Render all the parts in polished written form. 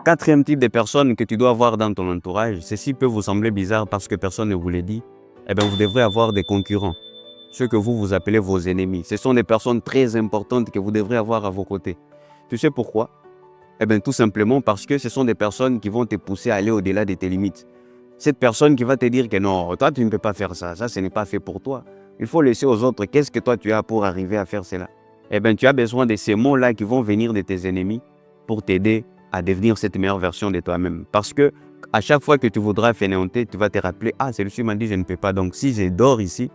quatrième type de personnes que tu dois avoir dans ton entourage, ceci peut vous sembler bizarre parce que personne ne vous l'a dit, eh bien vous devrez avoir des concurrents, ceux que vous appelez vos ennemis. Ce sont des personnes très importantes que vous devrez avoir à vos côtés. Tu sais pourquoi? Eh bien tout simplement parce que ce sont des personnes qui vont te pousser à aller au-delà de tes limites. Cette personne qui va te dire que non, toi tu ne peux pas faire ça, ça ce n'est pas fait pour toi. Il faut laisser aux autres, qu'est-ce que toi tu as pour arriver à faire cela? Eh bien tu as besoin de ces mots-là qui vont venir de tes ennemis pour t'aider à devenir cette meilleure version de toi-même. Parce que à chaque fois que tu voudras fainéanter, tu vas te rappeler, ah celui-ci m'a dit je ne peux pas, donc si je dors ici,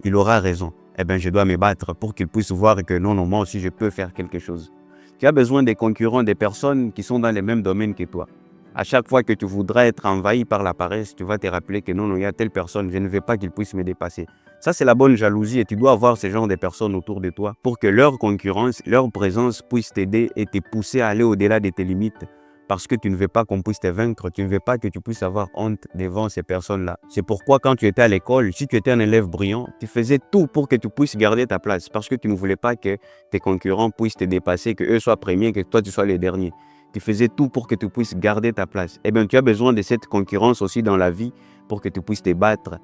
il aura raison. Eh bien je dois me battre pour qu'il puisse voir que non, non, moi aussi je peux faire quelque chose. Tu as besoin des concurrents, des personnes qui sont dans les mêmes domaines que toi. À chaque fois que tu voudras être envahi par la paresse, tu vas te rappeler que non, non, il y a telle personne, je ne veux pas qu'il puisse me dépasser. Ça, c'est la bonne jalousie et tu dois avoir ce genre de personnes autour de toi pour que leur concurrence, leur présence puisse t'aider et te pousser à aller au-delà de tes limites. Parce que tu ne veux pas qu'on puisse te vaincre, tu ne veux pas que tu puisses avoir honte devant ces personnes-là. C'est pourquoi quand tu étais à l'école, si tu étais un élève brillant, tu faisais tout pour que tu puisses garder ta place. Parce que tu ne voulais pas que tes concurrents puissent te dépasser, que eux soient premiers, que toi tu sois le dernier. Tu faisais tout pour que tu puisses garder ta place. Eh bien, tu as besoin de cette concurrence aussi dans la vie pour que tu puisses te battre.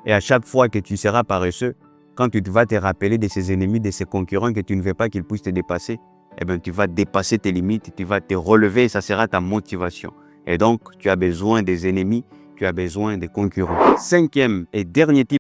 Et à chaque fois que tu seras paresseux, quand tu vas te rappeler de ces ennemis, de ces concurrents que tu ne veux pas qu'ils puissent te dépasser, eh bien, tu vas dépasser tes limites, tu vas te relever et ça sera ta motivation. Et donc, tu as besoin des ennemis, tu as besoin des concurrents. Cinquième et dernier type